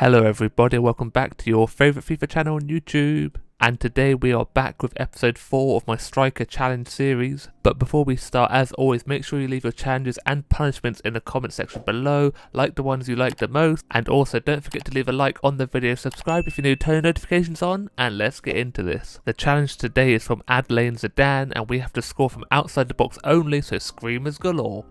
Hello everybody, welcome back to your favourite FIFA channel on YouTube. And today we are back with episode 4 of my Striker Challenge series. But before we start, as always, make sure you leave your challenges and punishments in the comment section below. Like the ones you like the most. And also don't forget to leave a like on the video, subscribe if you're new, turn notifications on, and let's get into this. The challenge today is from Adelaine Zidane, and we have to score from outside the box only, so screamers galore.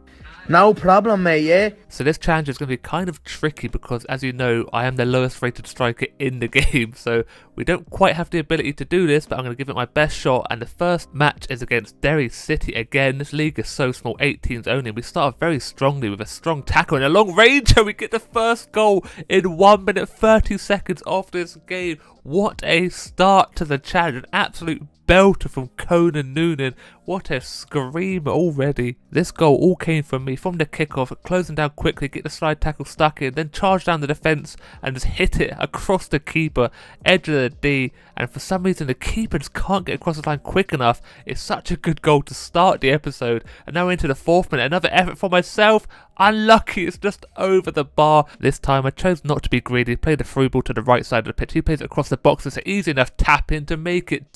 No problem, mate, yeah? So this challenge is going to be kind of tricky because, as you know, I am the lowest rated striker in the game, so we don't quite have the ability to do this, but I'm going to give it my best shot. And the first match is against Derry City. Again, this league is so small, 8 teams only. We start very strongly with a strong tackle and a long ranger. We get the first goal in 1 minute 30 seconds of this game. What a start to the challenge, an absolute belter from Conan Noonan. What a screamer already. This goal all came from me from the kickoff, closing down quickly, get the slide tackle stuck in, then charge down the defence and just hit it across the keeper, edge of the D, and for some reason the keeper just can't get across the line quick enough. It's such a good goal to start the episode, and now into the 4th minute, another effort for myself. Unlucky, it's just over the bar. This time I chose not to be greedy, play the through ball to the right side of the pitch. He plays it across the box. It's an easy enough tap in to make it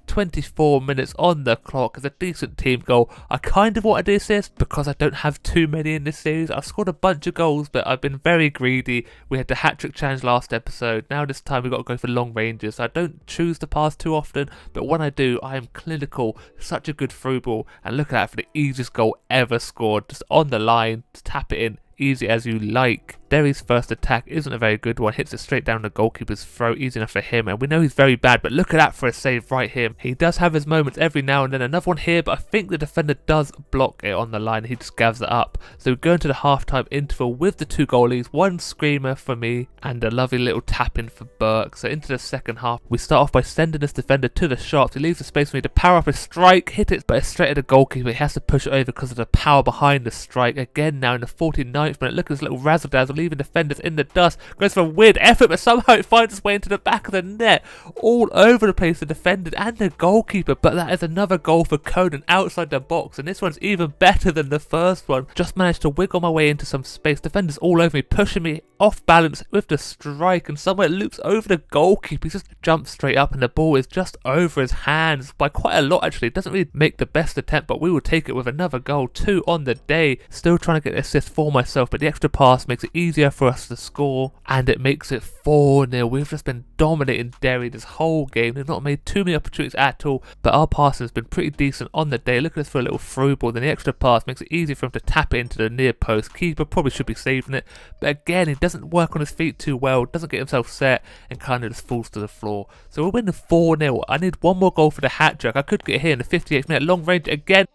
24 minutes on the clock. It's a decent team goal. I kind of wanted the assist because I don't have too many in this series. I've scored a bunch of goals, but I've been very greedy. We had the hat-trick challenge last episode. Now this time we've got to go for long ranges. So I don't choose to pass too often, but when I do, I am clinical. Such a good through ball, and look at that for the easiest goal ever scored. Just on the line, just tap it in. Easy as you like. Derry's first attack isn't a very good one, hits it straight down the goalkeeper's throat, easy enough for him, and we know he's very bad, but look at that for a save right here. He does have his moments every now and then, another one here, but I think the defender does block it on the line, he just gathers it up. So we go into the half-time interval with the 2 goalies, 1 screamer for me, and a lovely little tap-in for Burke. So into the second half, we start off by sending this defender to the shots. He leaves the space for me to power up a strike, hit it, but it's straight at the goalkeeper. He has to push it over because of the power behind the strike. Again now in the 49th minute, look at this little razzle-dazzle, leaving defenders in the dust. Goes for a weird effort, but somehow it finds its way into the back of the net. All over the place, the defender and the goalkeeper, but that is another goal for Conan outside the box, and this one's even better than the first one. Just managed to wiggle my way into some space. Defenders all over me, pushing me off balance with the strike, and somewhere it loops over the goalkeeper. He just jumps straight up, and the ball is just over his hands by quite a lot actually. It doesn't really make the best attempt, but we will take it with another goal. 2 on the day. Still trying to get the assist for myself, but the extra pass makes it easier for us to score, and it makes it 4-0. We've just been dominating Derry this whole game. They've not made too many opportunities at all, but our passing has been pretty decent on the day. Look at this for a little through ball, then the extra pass makes it easy for him to tap it into the near post. Keeper probably should be saving it, but again, he doesn't work on his feet too well, doesn't get himself set, and kind of just falls to the floor. So we're winning 4-0. I need one more goal for the hat-trick. I could get here in the 58th minute, long range again.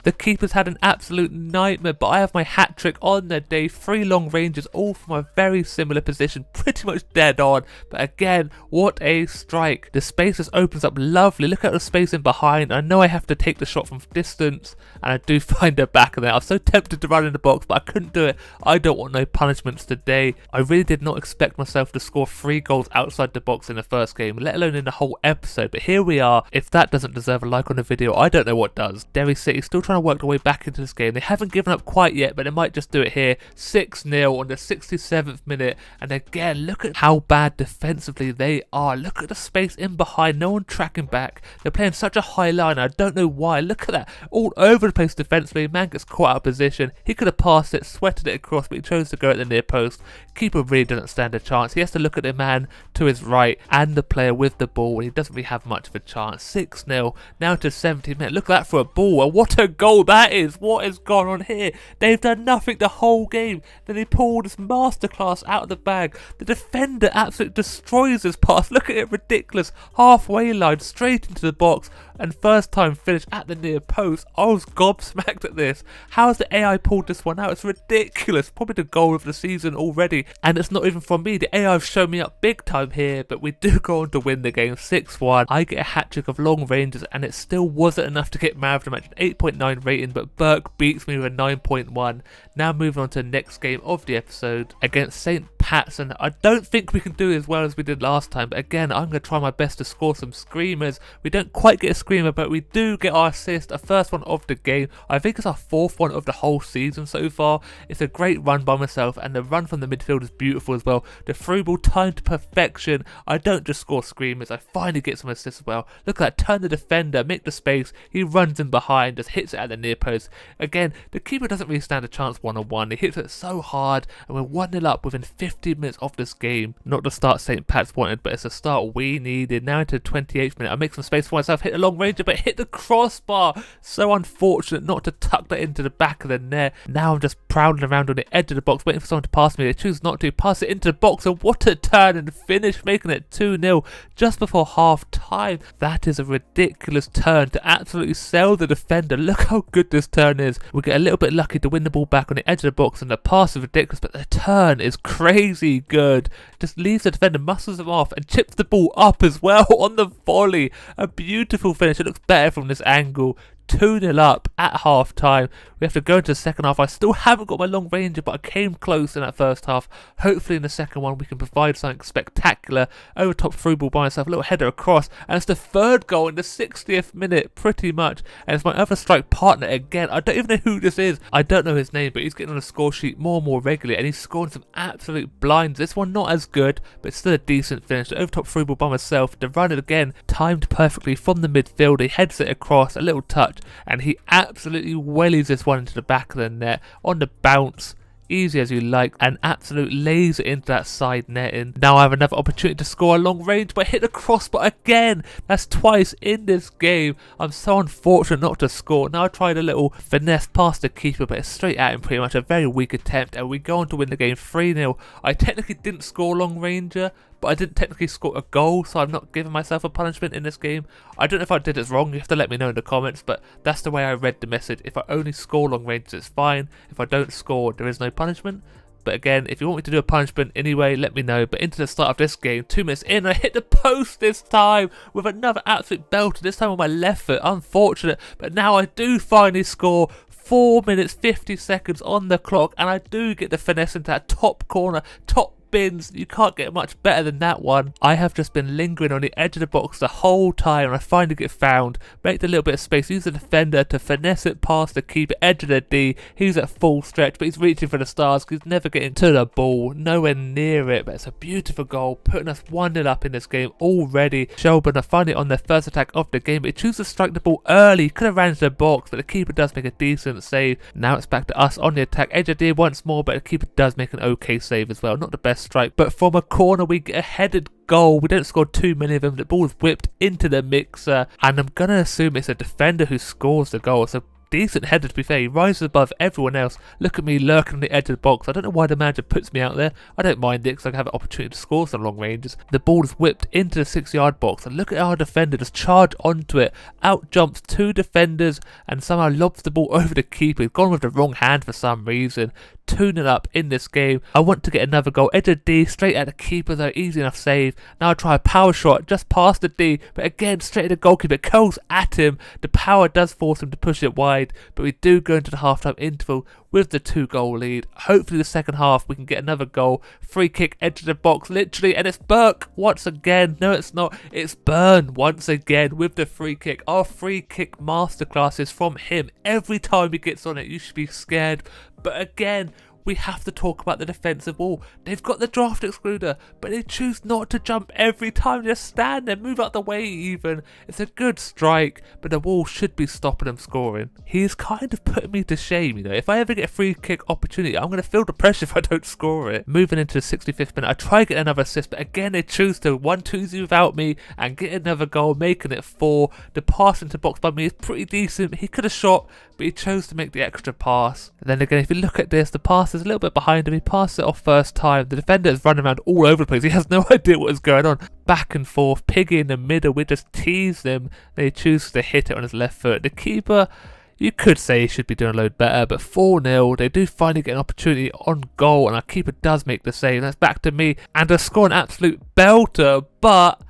The keeper's had an absolute nightmare, but I have my hat-trick on the day. 3 long ranges, all from a very similar position, pretty much dead on. But again, what a strike. The space just opens up lovely. Look at the space in behind. I know I have to take the shot from distance, and I do find the back of there. I was so tempted to run in the box, but I couldn't do it. I don't want no punishments today. I really did not expect myself to score 3 goals outside the box in the first game, let alone in the whole episode. But here we are. If that doesn't deserve a like on the video, I don't know what does. Derry City still trying to work their way back into this game. They haven't given up quite yet, but they might just do it here. 6-0 on the 67th minute, and again, look at how bad defensively they are. Look at the space in behind, no one tracking back. They're playing such a high line, I don't know why. Look at that, all over the place defensively. Man gets caught out of position. He could have passed it, sweated it across, but he chose to go at the near post. Keeper really doesn't stand a chance. He has to look at the man to his right and the player with the ball, and he doesn't really have much of a chance. 6-0, now to 70 minutes. Look at that for a ball. Well, what a goal that is. What has gone on here? They've done nothing the whole game. Then they pulled this masterclass out of the bag. The defender absolutely destroys his pass. Look at it, ridiculous. Halfway line, straight into the box, and first time finish at the near post. I was gobsmacked at this. How has the AI pulled this one out? It's ridiculous. Probably the goal of the season already, and it's not even from me. The AI have shown me up big time here, but we do go on to win the game 6-1. I get a hat-trick of long ranges, and it still wasn't enough to get man of the match. An 8.9 rating, but Burke beats me with a 9.1. Now moving on to the next game of the episode against St. Pats, and I don't think we can do as well as we did last time, but again, I'm going to try my best to score some screamers. We don't quite get a screamer, but we do get our assist, a first one of the game. I think it's our 4th one of the whole season so far. It's a great run by myself, and the run from the midfield is beautiful as well. The through ball timed to perfection. I don't just score screamers, I finally get some assists as well. Look at that, turn the defender, make the space, he runs in behind, just hits it at the near post. Again, the keeper doesn't really stand a chance one-on-one. He hits it so hard, and we're 1-0 up within 15 minutes of this game. Not the start St. Pat's wanted, but it's a start we needed. Now into the 28th minute, I make some space for myself, hit a long ranger, but hit the crossbar. So unfortunate not to tuck that into the back of the net. Now I'm just prowling around on the edge of the box, waiting for someone to pass me. They choose not to, pass it into the box, and what a turn and finish, making it 2-0 just before half time. That is a ridiculous turn to absolutely sell the defender. Look how good this turn is. We get a little bit lucky to win the ball back on the edge of the box, and the pass is ridiculous, but the turn is crazy good. Just leaves the defender, muscles him off, and chips the ball up as well on the volley. A beautiful finish. It looks better from this angle. 2-0 up at half time. We have to go into the second half. I still haven't got my long ranger, but I came close in that first half. Hopefully in the second one we can provide something spectacular. Over top through ball by myself, a little header across, and it's the 3rd goal in the 60th minute pretty much, and it's my other strike partner again. I don't even know who this is. I don't know his name, but he's getting on the score sheet more and more regularly, and he's scoring some absolute blinds. This one not as good, but still a decent finish. The over top through ball by myself, the run it again, timed perfectly from the midfield. He heads it across, a little touch, and he absolutely wellies this one into the back of the net on the bounce. Easy as you like, an absolute laser into that side netting. Now I have another opportunity to score a long range, but I hit the crossbar again. That's twice in this game. I'm so unfortunate not to score. Now I tried a little finesse past the keeper, but it's straight at him pretty much. A very weak attempt, and we go on to win the game 3-0. I technically didn't score long ranger, but I didn't technically score a goal, so I'm not giving myself a punishment in this game. I don't know if I did it wrong, you have to let me know in the comments, but that's the way I read the message. If I only score long ranges, it's fine. If I don't score, there is no punishment. But again, if you want me to do a punishment anyway, let me know. But into the start of this game, 2 minutes in, I hit the post this time with another absolute belter, this time on my left foot. Unfortunate, but now I do finally score. 4 minutes 50 seconds on the clock, and I do get the finesse into that top corner, top bins. You can't get much better than that one. I have just been lingering on the edge of the box the whole time, and I finally get found. Make a little bit of space, use the defender to finesse it past the keeper, edge of the D. He's at full stretch, but he's reaching for the stars because he's never getting to the ball. Nowhere near it, but it's a beautiful goal, putting us 1-0 up in this game already. Shelbourne are finally on their first attack of the game, but he chooses to strike the ball early. Could have ran into the box, but the keeper does make a decent save. Now it's back to us on the attack. Edge of D once more, but the keeper does make an okay save as well. Not the best strike, but from a corner we get a headed goal. We don't score too many of them. The ball is whipped into the mixer, and I'm gonna assume it's a defender who scores the goal. So decent header, to be fair. He rises above everyone else. Look at me lurking on the edge of the box. I don't know why the manager puts me out there. I don't mind it because I can have an opportunity to score some long ranges. The ball is whipped into the 6-yard box, and look at our defender just charge onto it. Out jumps 2 defenders and somehow lobs the ball over the keeper. He's gone with the wrong hand for some reason. 2-0 up in this game. I want to get another goal. Edge of D, straight at the keeper though. Easy enough save. Now I try a power shot just past the D, but again straight at the goalkeeper. Curls at him. The power does force him to push it wide, but we do go into the half-time interval with the 2-goal lead. Hopefully the second half we can get another goal. Free kick, edge of the box literally, and it's Burke once again. No, it's not. It's Burn once again with the free kick. Our free kick masterclass is from him. Every time he gets on it, you should be scared. But again, we have to talk about the defensive wall. They've got the draft excluder, but they choose not to jump every time. Just stand there, move out the way even. It's a good strike, but the wall should be stopping them scoring. He's kind of putting me to shame, you know. If I ever get a free kick opportunity, I'm going to feel the pressure if I don't score it. Moving into the 65th minute, I try to get another assist, but again they choose to 1-2-0 without me and get another goal, making it 4. The pass into box by me is pretty decent. He could have shot, but he chose to make the extra pass. And then again, if you look at this, the pass is a little bit behind him. He passed it off first time. The defender is running around all over the place. He has no idea what is going on. Back and forth. Piggy in the middle. We just tease them. They choose to hit it on his left foot. The keeper, you could say he should be doing a load better, but 4-0. They do finally get an opportunity on goal, and our keeper does make the save. That's back to me, and I score an absolute belter, but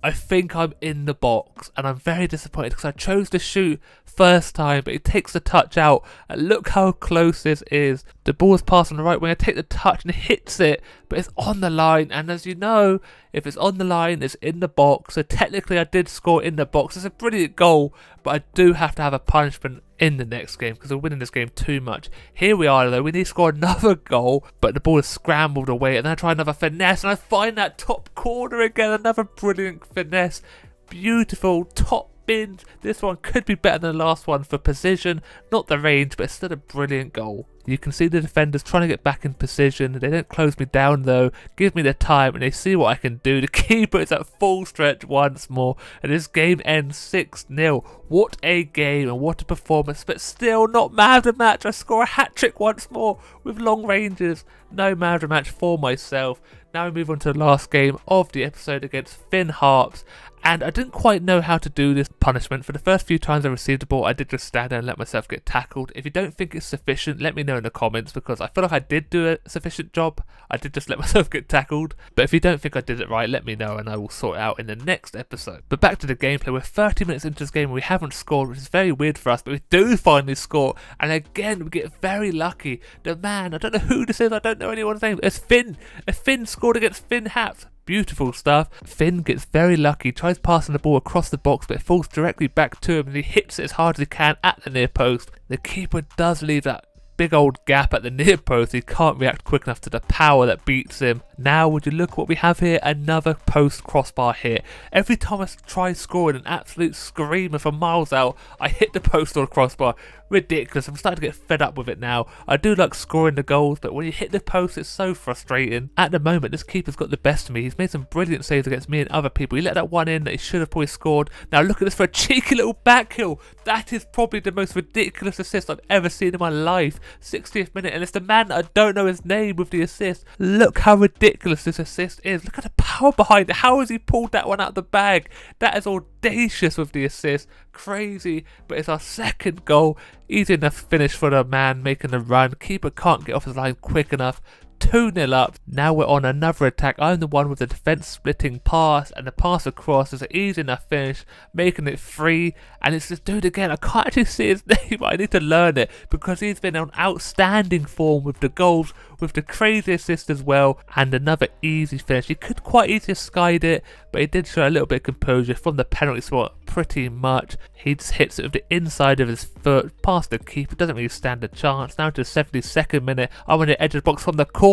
I think I'm in the box, and I'm very disappointed because I chose to shoot first time, but he takes the touch out, and look how close this is. The ball is passed on the right wing, I take the touch and hits it, but it's on the line, and as you know, if it's on the line, it's in the box, so technically I did score in the box. It's a brilliant goal, but I do have to have a punishment in the next game because we're winning this game too much. Here we are though, we need to score another goal, but the ball is scrambled away, and then I try another finesse, and I find that top corner again, another brilliant finesse. Beautiful top bins. This one could be better than the last one for precision, not the range, but it's still a brilliant goal. You can see the defenders trying to get back in position. They don't close me down though, give me the time, and they see what I can do. The keeper is at full stretch once more, and this game ends 6-0. What a game and what a performance, but still not man of the match. I score a hat-trick once more with long ranges. No man of the match for myself. Now we move on to the last game of the episode against Finn Harps. And I didn't quite know how to do this punishment. For the first few times I received the ball, I did just stand there and let myself get tackled. If you don't think it's sufficient, let me know in the comments, because I feel like I did do a sufficient job. I did just let myself get tackled. But if you don't think I did it right, let me know and I will sort it out in the next episode. But back to the gameplay. We're 30 minutes into this game and we haven't scored, which is very weird for us, but we do finally score. And again, we get very lucky. The man, I don't know who this is, I don't know anyone's name. It's Finn. Finn scored against Finn Harps. Beautiful stuff. Finn gets very lucky, tries passing the ball across the box, but it falls directly back to him and he hits it as hard as he can at the near post. The keeper does leave that big old gap at the near post. He can't react quick enough to the power that beats him. Now would you look what we have here, another post crossbar hit. Every time I try scoring an absolute screamer from miles out, I hit the post or the crossbar. Ridiculous. I'm starting to get fed up with it now. I do like scoring the goals, but when you hit the post it's so frustrating. At the moment this keeper's got the best of me. He's made some brilliant saves against me and other people. He let that one in that he should have probably scored. Now look at this for a cheeky little back heel. That is probably the most ridiculous assist I've ever seen in my life. 60th minute, and it's the man that I don't know his name with the assist. Look how ridiculous this assist is. Look at the power behind it. How has he pulled that one out of the bag? That is audacious with the assist. Crazy, but it's our second goal. Easy enough finish for the man making the run. Keeper can't get off his line quick enough. 2-0 up. Now we're on another attack. I'm the one with the defence splitting pass, and the pass across is an easy enough finish, making it free. And it's this dude again. I can't actually see his name, but I need to learn it because he's been on outstanding form with the goals, with the crazy assist as well, and another easy finish. He could quite easily have skied it, but he did show a little bit of composure from the penalty spot. Pretty much, he just hits it with the inside of his foot past the keeper. Doesn't really stand a chance. Now to the 72nd minute, I'm on the edge of the box from the corner.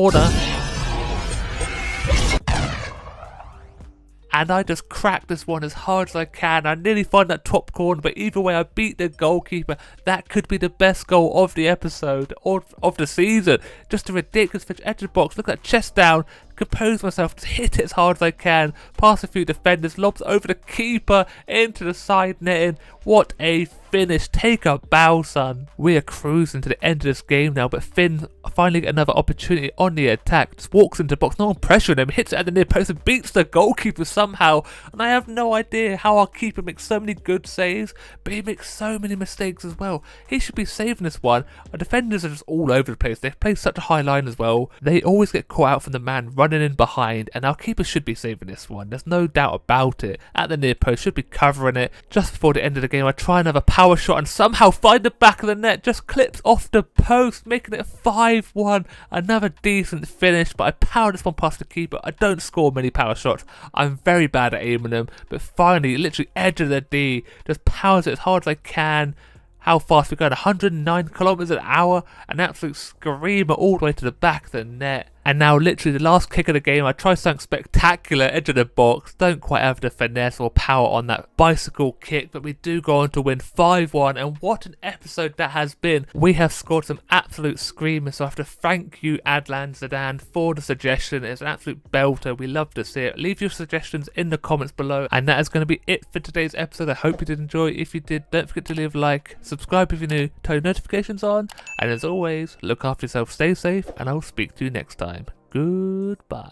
And I just cracked this one as hard as I can. I nearly find that top corner, but either way I beat the goalkeeper. That could be the best goal of the episode, or of the season. Just a ridiculous pitch, edge of the box, look at that, chest down, compose myself, just hit it as hard as I can, pass a few defenders, lobs over the keeper, into the side netting. What a finish. Take a bow, son. We are cruising to the end of this game now, but Finn finally get another opportunity on the attack. Just walks into the box, no one pressuring him, hits it at the near post and beats the goalkeeper somehow. And I have no idea how our keeper makes so many good saves, but he makes so many mistakes as well. He should be saving this one. Our defenders are just all over the place. They play such a high line as well. They always get caught out from the man running in behind, and our keeper should be saving this one. There's no doubt about it. At the near post, should be covering it. Just before the end of the game, I try another power shot and somehow find the back of the net. Just clips off the post, making it 5-1. Another decent finish, but I power this one past the keeper. I don't score many power shots. I'm very bad at aiming them, but finally, literally edge of the D, just powers it as hard as I can. How fast we're going, 109 kilometers an hour, an absolute screamer all the way to the back of the net. And now literally the last kick of the game, I try something spectacular, edge of the box, don't quite have the finesse or power on that bicycle kick, but we do go on to win 5-1, and what an episode that has been. We have scored some absolute screamers, so I have to thank you Adlan Zidane for the suggestion. It's an absolute belter, we love to see it. Leave your suggestions in the comments below, and that is going to be it for today's episode. I hope you did enjoy. If you did, don't forget to leave a like, subscribe if you're new, turn notifications on, and as always, look after yourself, stay safe, and I'll speak to you next time. Goodbye.